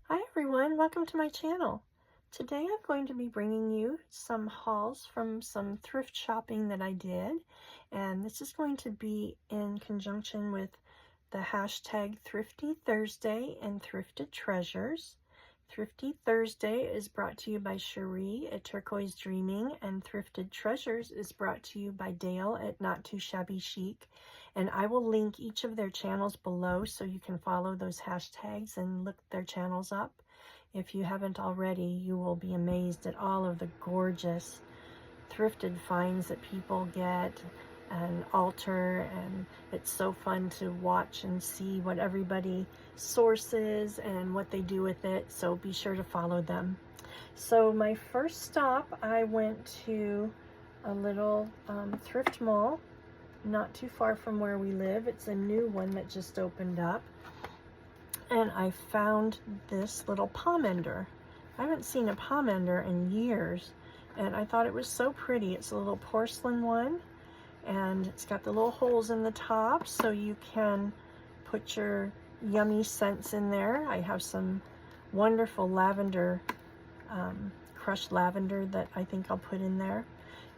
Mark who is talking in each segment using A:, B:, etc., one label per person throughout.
A: Hi everyone, welcome to my channel. Today I'm going to be bringing you some hauls from some thrift shopping that I did, and this is going to be in conjunction with the hashtag Thrifty Thursday and Thrifted Treasures. Thrifty Thursday is brought to you by Sheree at Turquoise Dreaming, and Thrifted Treasures is brought to you by Dale at Not Too Shabby Chic. And I will link each of their channels below so you can follow those hashtags and look their channels up. If you haven't already, you will be amazed at all of the gorgeous thrifted finds that people get and alter, and it's so fun to watch and see what everybody sources and what they do with it, so be sure to follow them. So my first stop, I went to a little thrift mall not too far from where we live. It's a new one that just opened up, and I found this little pomender. I haven't seen a pomender in years, and I thought it was so pretty. It's a little porcelain one, and it's got the little holes in the top so you can put your yummy scents in there. I have some wonderful lavender, crushed lavender that I think I'll put in there.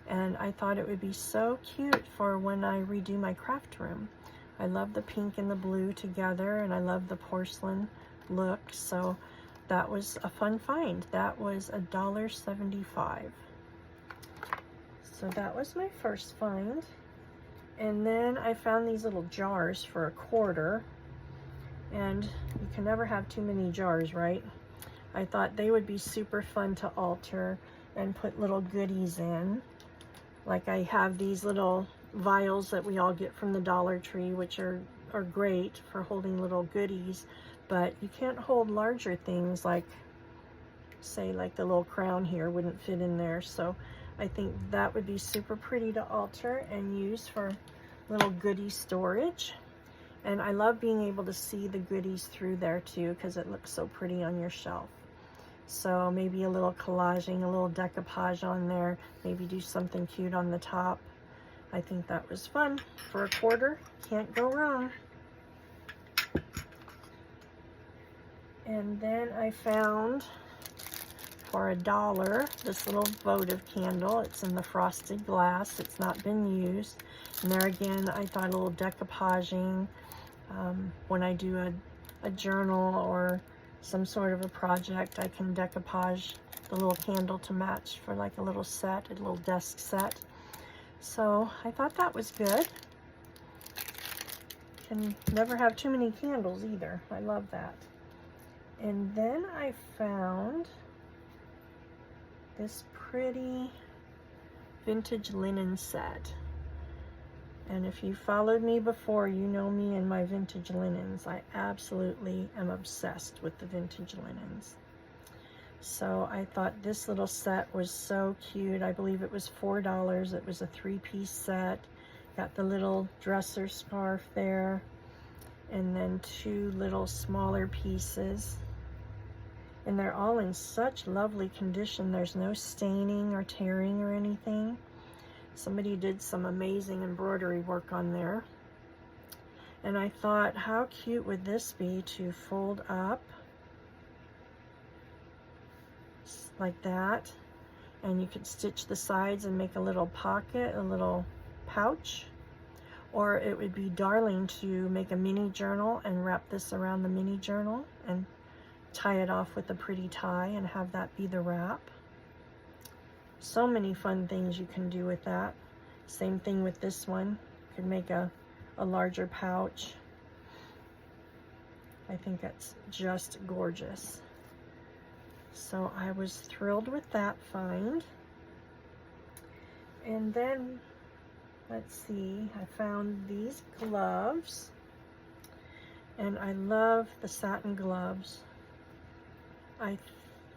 A: And I thought it would be so cute for when I redo my craft room. I love the pink and the blue together, and I love the porcelain look, so that was a fun find. That was $1.75. So that was my first find. And then I found these little jars for $1, and you can never have too many jars, right? I thought they would be super fun to alter and put little goodies in. Like I have these little vials that we all get from the Dollar Tree, which are great for holding little goodies, but you can't hold larger things, like say like the little crown here wouldn't fit in there. So I think that would be super pretty to alter and use for little goodie storage. And I love being able to see the goodies through there too, because it looks so pretty on your shelf. So maybe a little collaging, a little decoupage on there, maybe do something cute on the top. I think that was fun. For $1, can't go wrong. And then I found, for $1, this little votive candle. It's in the frosted glass. It's not been used. And there again, I thought a little decoupaging when I do a journal or some sort of a project, I can decoupage the little candle to match for like a little set, a little desk set. So I thought that was good. Can never have too many candles either. I love that. And then I found this pretty vintage linen set. And if you followed me before, you know me and my vintage linens. I absolutely am obsessed with the vintage linens. So I thought this little set was so cute. I believe it was $4. It was a 3-piece set. Got the little dresser scarf there, and then 2 little smaller pieces. And they're all in such lovely condition. There's no staining or tearing or anything. Somebody did some amazing embroidery work on there. And I thought, how cute would this be to fold up like that? And you could stitch the sides and make a little pocket, a little pouch. Or it would be darling to make a mini journal and wrap this around the mini journal and tie it off with a pretty tie and have that be the wrap. So many fun things you can do with that. Same thing with this one. You could make a larger pouch. I think that's just gorgeous. So I was thrilled with that find. And then, let's see, I found these gloves. And I love the satin gloves. I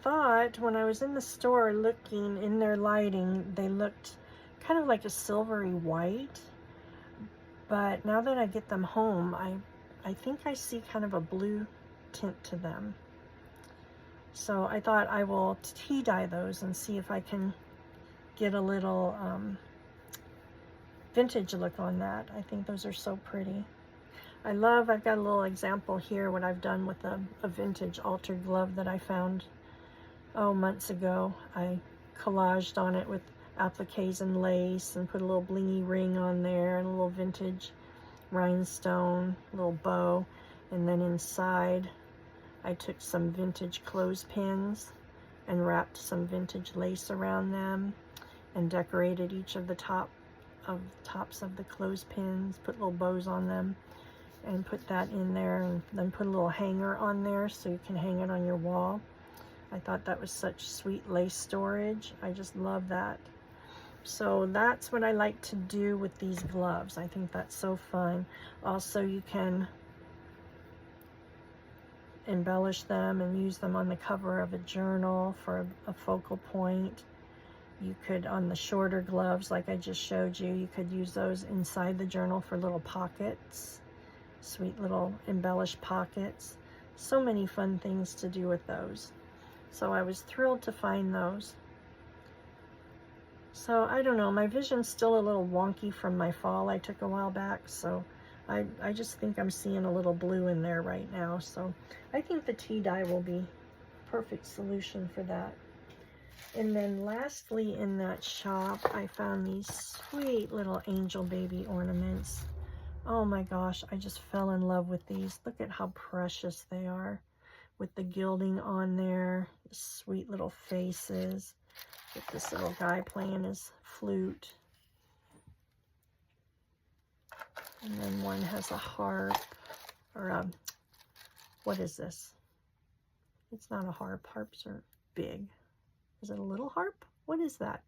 A: thought when I was in the store looking in their lighting, they looked kind of like a silvery white, but now that I get them home, I think I see kind of a blue tint to them. So I thought I will tea dye those and see if I can get a little vintage look on that. I think those are so pretty. I've got a little example here, what I've done with a vintage altered glove that I found, months ago. I collaged on it with appliques and lace and put a little blingy ring on there and a little vintage rhinestone, little bow. And then inside, I took some vintage clothespins and wrapped some vintage lace around them and decorated each of the tops of the clothespins, put little bows on them, and put that in there, and then put a little hanger on there so you can hang it on your wall. I thought that was such sweet lace storage. I just love that. So that's what I like to do with these gloves. I think that's so fun. Also, you can embellish them and use them on the cover of a journal for a focal point. You could, on the shorter gloves like I just showed you, you could use those inside the journal for little pockets, sweet little embellished pockets. So many fun things to do with those. So I was thrilled to find those. So I don't know, my vision's still a little wonky from my fall I took a while back, so I just think I'm seeing a little blue in there right now. So I think the tea dye will be a perfect solution for that. And then lastly in that shop, I found these sweet little angel baby ornaments. Oh my gosh, I just fell in love with these. Look at how precious they are, with the gilding on there, the sweet little faces, with this little guy playing his flute. And then one has a harp, or a, what is this? It's not a harp. Harps are big. Is it a little harp? What is that?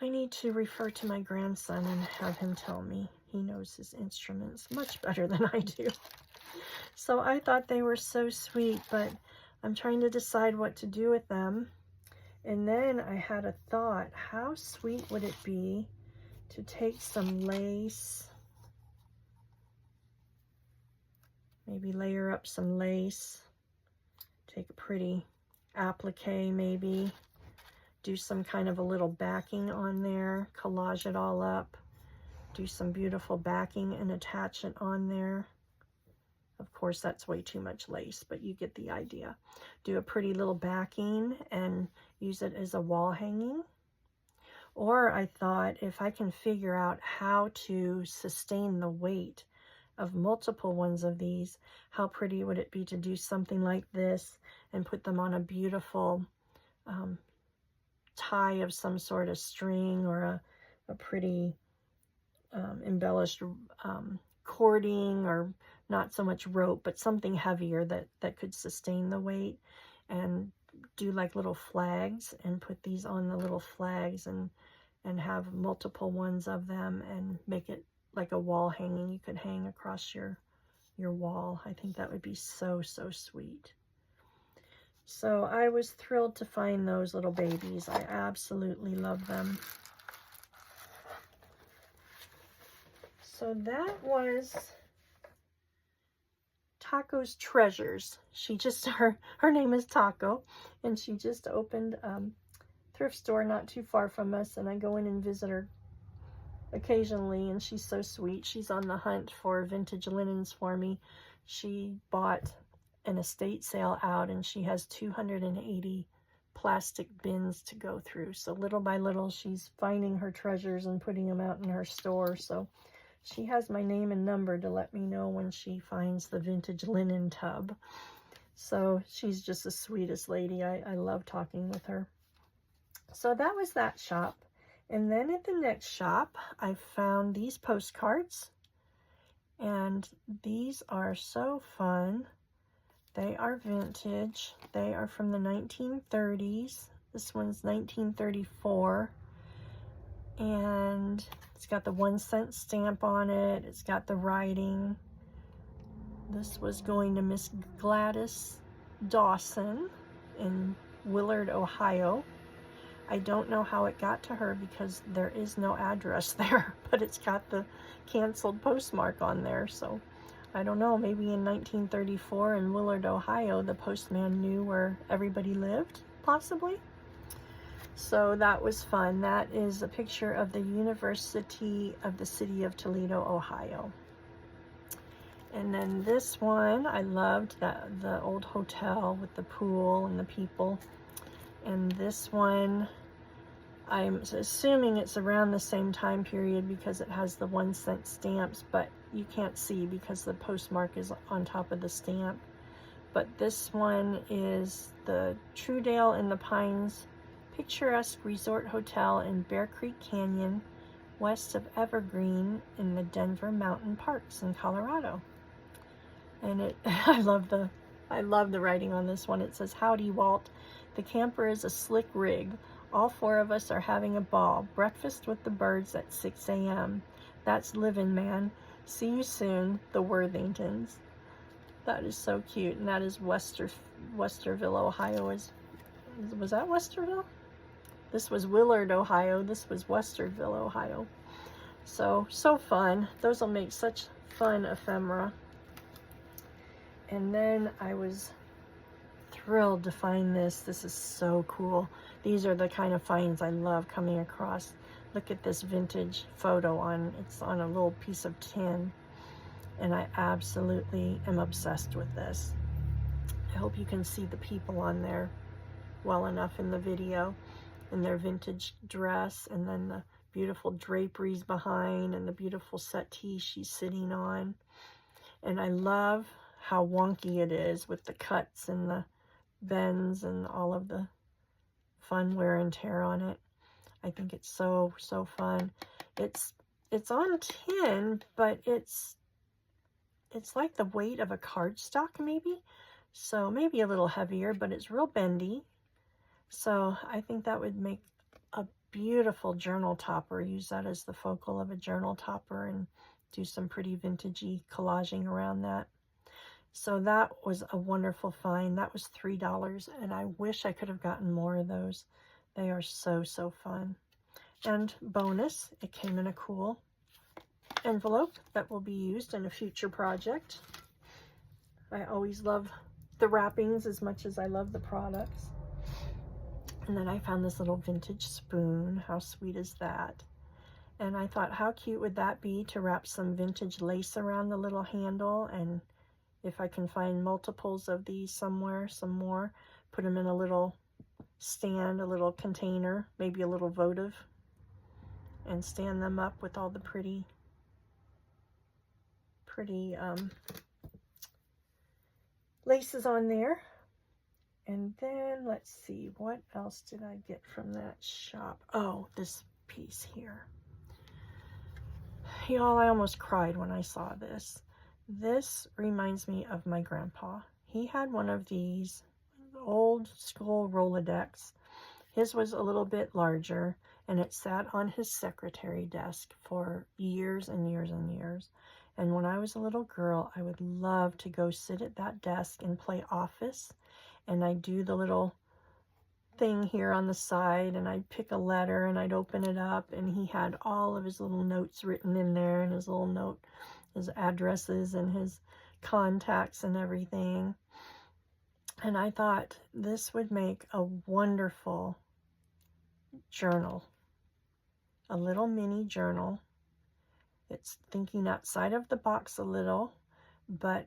A: I need to refer to my grandson and have him tell me. He knows his instruments much better than I do. So I thought they were so sweet, but I'm trying to decide what to do with them. And then I had a thought, how sweet would it be to take some lace, maybe layer up some lace, take a pretty applique maybe, do some kind of a little backing on there, collage it all up, do some beautiful backing and attach it on there. Of course, that's way too much lace, but you get the idea. Do a pretty little backing and use it as a wall hanging. Or I thought, if I can figure out how to sustain the weight of multiple ones of these, how pretty would it be to do something like this and put them on a beautiful tie of some sort of string, or a pretty embellished cording, or not so much rope, but something heavier that could sustain the weight, and do like little flags and put these on the little flags and have multiple ones of them and make it like a wall hanging you could hang across your wall. I think that would be so, so sweet. So I was thrilled to find those little babies. I absolutely love them. So that was Taco's Treasures. She just, her name is Taco, and she just opened a thrift store not too far from us, and I go in and visit her occasionally, and she's so sweet. She's on the hunt for vintage linens for me. She bought an estate sale out, and she has 280 plastic bins to go through. So little by little, she's finding her treasures and putting them out in her store. So she has my name and number to let me know when she finds the vintage linen tub. So she's just the sweetest lady. I love talking with her. So that was that shop. And then at the next shop, I found these postcards. And these are so fun. They are vintage. They are from the 1930s. This one's 1934. And it's got the 1-cent stamp on it. It's got the writing. This was going to Miss Gladys Dawson in Willard, Ohio. I don't know how it got to her because there is no address there, but it's got the canceled postmark on there. So I don't know, maybe in 1934 in Willard, Ohio, the postman knew where everybody lived, possibly. So that was fun. That is a picture of the University of the City of Toledo, Ohio. And then this one, I loved the old hotel with the pool and the people. And this one, I'm assuming it's around the same time period because it has the 1-cent stamps, but you can't see because the postmark is on top of the stamp. But this one is the Truedale in the Pines Picturesque Resort Hotel in Bear Creek Canyon, west of Evergreen in the Denver Mountain Parks in Colorado. And I love the writing on this one. It says, "Howdy, Walt. The camper is a slick rig. All 4 of us are having a ball. Breakfast with the birds at 6 a.m. That's living, man. See you soon, the Worthingtons." That is so cute. And that is Westerville, Ohio. Was that Westerville? This was Willard, Ohio. This was Westerville, Ohio. So fun. Those will make such fun ephemera. And then I was thrilled to find this. This is so cool. These are the kind of finds I love coming across. Look at this vintage photo it's on a little piece of tin. And I absolutely am obsessed with this. I hope you can see the people on there well enough in the video, in their vintage dress, and then the beautiful draperies behind and the beautiful settee she's sitting on. And I love how wonky it is with the cuts and the bends and all of the fun wear and tear on it. I think it's so fun. It's on tin, but it's like the weight of a cardstock maybe. So maybe a little heavier, but it's real bendy. So I think that would make a beautiful journal topper. Use that as the focal of a journal topper and do some pretty vintagey collaging around that. So that was a wonderful find. That was $3, and I wish I could have gotten more of those. They are so fun. And bonus, it came in a cool envelope that will be used in a future project. I always love the wrappings as much as I love the products. And then I found this little vintage spoon. How sweet is that? And I thought, how cute would that be to wrap some vintage lace around the little handle, and if I can find multiples of these somewhere, some more, put them in a little stand, a little container, maybe a little votive, and stand them up with all the pretty laces on there. And then let's see, what else did I get from that shop? Oh, this piece here. Y'all, I almost cried when I saw this. This reminds me of my grandpa. He had one of these old school Rolodex. His was a little bit larger, and it sat on his secretary desk for years and years and years. And when I was a little girl, I would love to go sit at that desk and play office. And I'd do the little thing here on the side, and I'd pick a letter and I'd open it up, and he had all of his little notes written in there, and his little note, his addresses and his contacts and everything. And I thought this would make a wonderful journal, a little mini journal. It's thinking outside of the box a little, but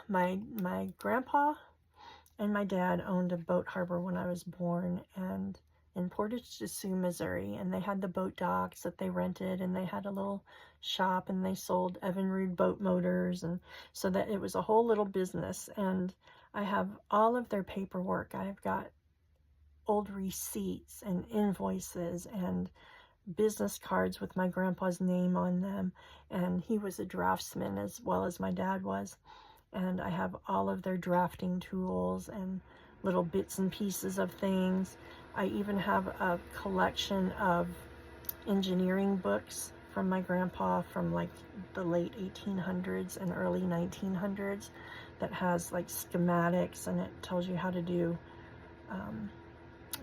A: my grandpa and my dad owned a boat harbor when I was born, and in Portage de Sioux, Missouri, and they had the boat docks that they rented, and they had a little shop, and they sold Evinrude boat motors, and so that it was a whole little business. And I have all of their paperwork. I've got old receipts and invoices and business cards with my grandpa's name on them, and he was a draftsman as well as my dad was. And I have all of their drafting tools and little bits and pieces of things. I even have a collection of engineering books from my grandpa from like the late 1800s and early 1900s that has like schematics, and it tells you how to do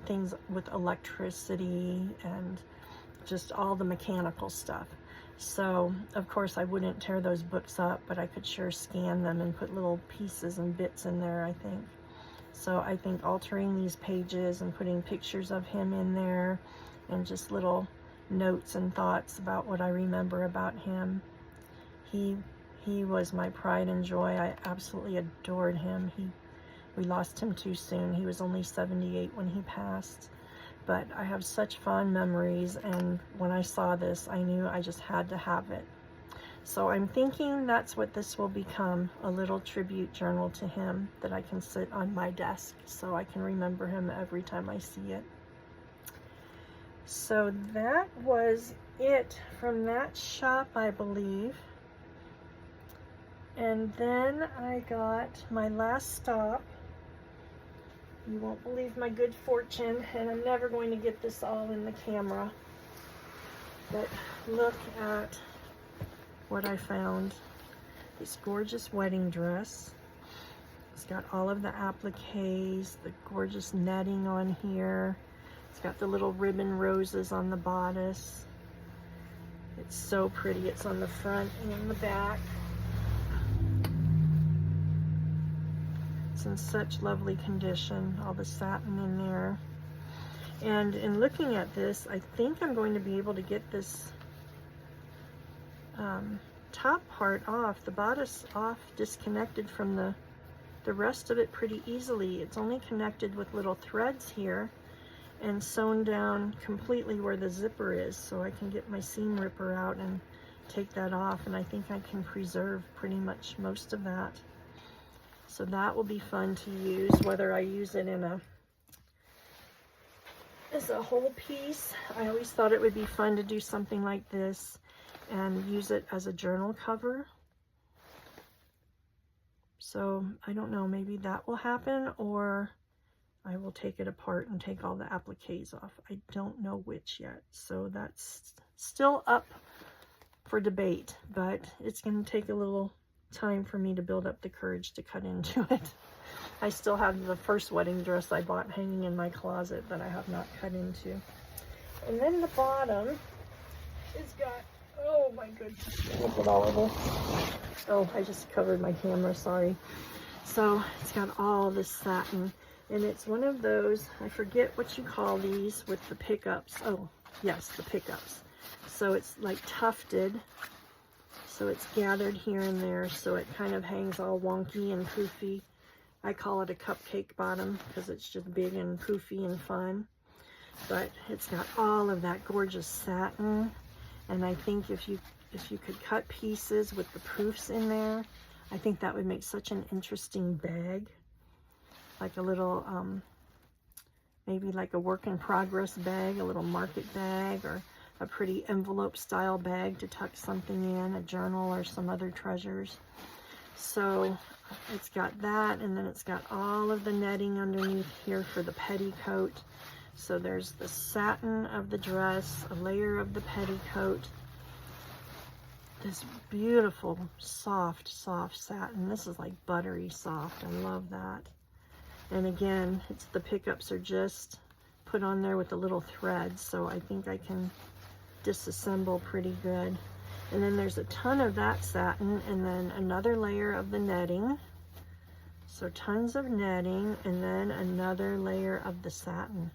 A: things with electricity and just all the mechanical stuff. So, of course, I wouldn't tear those books up, but I could sure scan them and put little pieces and bits in there, I think. So I think altering these pages and putting pictures of him in there and just little notes and thoughts about what I remember about him. He was my pride and joy. I absolutely adored him. We lost him too soon. He was only 78 when he passed. But I have such fond memories, and when I saw this, I knew I just had to have it. So I'm thinking that's what this will become, a little tribute journal to him that I can sit on my desk so I can remember him every time I see it. So that was it from that shop, I believe. And then I got my last stop. You won't believe my good fortune, and I'm never going to get this all in the camera. But look at what I found. This gorgeous wedding dress. It's got all of the appliques, the gorgeous netting on here. It's got the little ribbon roses on the bodice. It's so pretty. It's on the front and in the back. It's in such lovely condition, all the satin in there. And in looking at this, I think I'm going to be able to get this top part off, the bodice off, disconnected from the rest of it pretty easily. It's only connected with little threads here and sewn down completely where the zipper is, so I can get my seam ripper out and take that off, and I think I can preserve pretty much most of that. So that will be fun to use, whether I use it as a whole piece. I always thought it would be fun to do something like this and use it as a journal cover. So I don't know, maybe that will happen, or I will take it apart and take all the appliques off. I don't know which yet, so that's still up for debate, but it's going to take a little time for me to build up the courage to cut into it. I still have the first wedding dress I bought hanging in my closet that I have not cut into. And then the bottom has got, oh my goodness, look at all of this. Oh, I just covered my camera, sorry. So it's got all this satin, and it's one of those, I forget what you call these with the pickups. Oh, yes, the pickups. So it's like tufted. So it's gathered here and there, so it kind of hangs all wonky and poofy. I call it a cupcake bottom because it's just big and poofy and fun. But it's got all of that gorgeous satin, and I think if you could cut pieces with the poofs in there, I think that would make such an interesting bag, like a little maybe like a work in progress bag, a little market bag, or a pretty envelope style bag to tuck something in, a journal or some other treasures. So it's got that, and then it's got all of the netting underneath here for the petticoat. So there's the satin of the dress, a layer of the petticoat, this beautiful soft satin. This is like buttery soft. I love that. And again, it's the pickups are just put on there with the little threads, so I think I can disassemble pretty good. And then there's a ton of that satin, and then another layer of the netting. So tons of netting, and then another layer of the satin.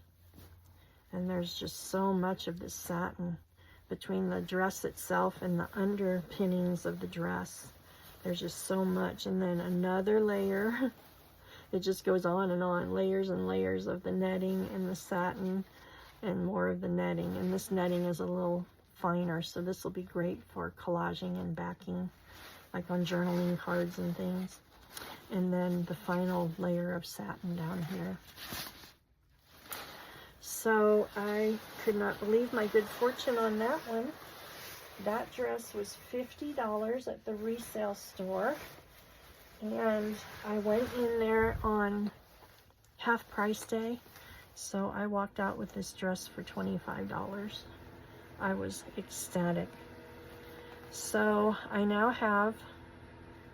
A: And there's just so much of this satin between the dress itself and the underpinnings of the dress. There's just so much. And then another layer. It just goes on, layers and layers of the netting and the satin, and more of the netting. And this netting is a little finer, so this will be great for collaging and backing, like on journaling cards and things. And then the final layer of satin down here. So I could not believe my good fortune on that one. That dress was $50 at the resale store, and I went in there on half price day. So I walked out with this dress for $25. I was ecstatic. So I now have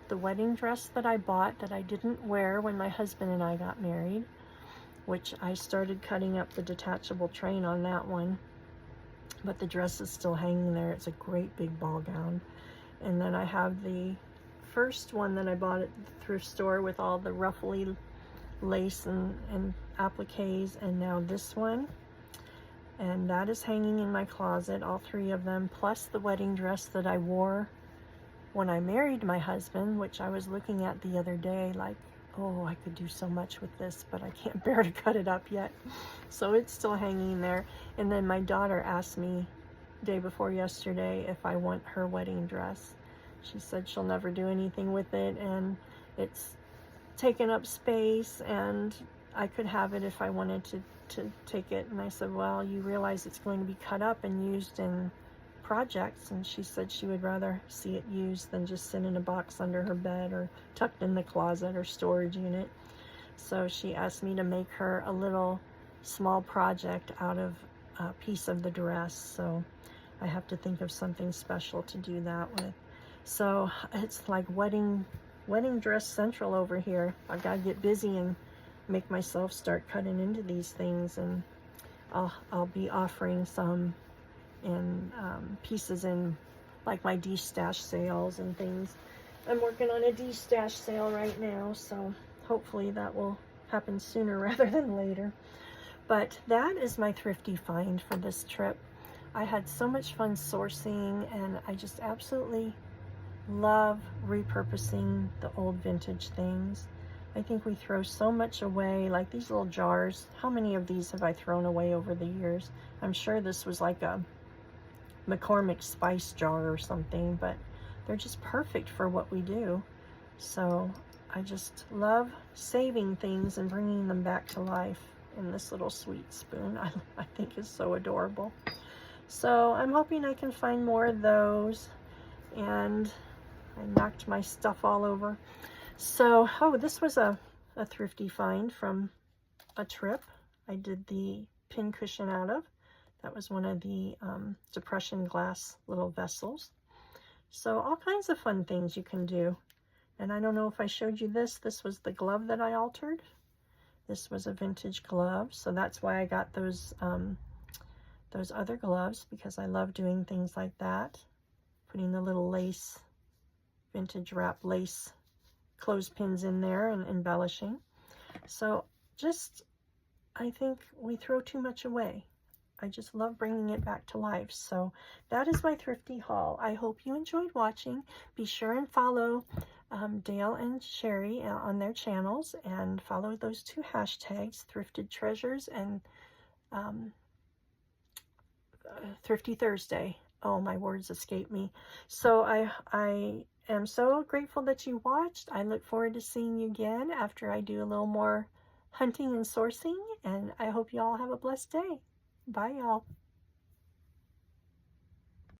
A: the wedding dress that I bought that I didn't wear when my husband and I got married, which I started cutting up the detachable train on that one. But the dress is still hanging there. It's a great big ball gown. And then I have the first one that I bought at the thrift store with all the ruffly lace and appliques, and now this one. And that is hanging in my closet, all three of them, plus the wedding dress that I wore when I married my husband, which I was looking at the other day, like, oh, I could do so much with this, but I can't bear to cut it up yet. So it's still hanging there. And then my daughter asked me day before yesterday if I want her wedding dress. She said she'll never do anything with it, and it's taken up space, and I could have it if I wanted to take it. And I said, well, you realize it's going to be cut up and used in projects. And she said she would rather see it used than just sit in a box under her bed or tucked in the closet or storage unit. So she asked me to make her a little small project out of a piece of the dress. So I have to think of something special to do that with. So it's like wedding dress central over here. I've got to get busy and make myself start cutting into these things, and I'll be offering some in pieces in like my de-stash sales and things. I'm working on a de-stash sale right now, so hopefully that will happen sooner rather than later. But that is my thrifty find for this trip. I had so much fun sourcing, and I just absolutely love repurposing the old vintage things. I think we throw so much away, like these little jars. How many of these have I thrown away over the years? I'm sure this was like a McCormick spice jar or something, but they're just perfect for what we do. So I just love saving things and bringing them back to life. And this little sweet spoon I think is so adorable. So I'm hoping I can find more of those. And I knocked my stuff all over. So, oh, this was a thrifty find from a trip I did the pin cushion out of. That was one of the depression glass little vessels. So all kinds of fun things you can do. And I don't know if I showed you this. This was the glove that I altered. This was a vintage glove. So that's why I got those other gloves, because I love doing things like that. Putting the little lace, vintage wrap lace clothespins in there and embellishing. So just, I think we throw too much away. I just love bringing it back to life. So that is my thrifty haul. I hope you enjoyed watching. Be sure and follow Dale and Sheree on their channels, and follow those two hashtags, Thrifted Treasures and Thrifty Thursday. Oh, my words escape me. So I am so grateful that you watched. I look forward to seeing you again after I do a little more hunting and sourcing, and I hope you all have a blessed day. Bye, y'all.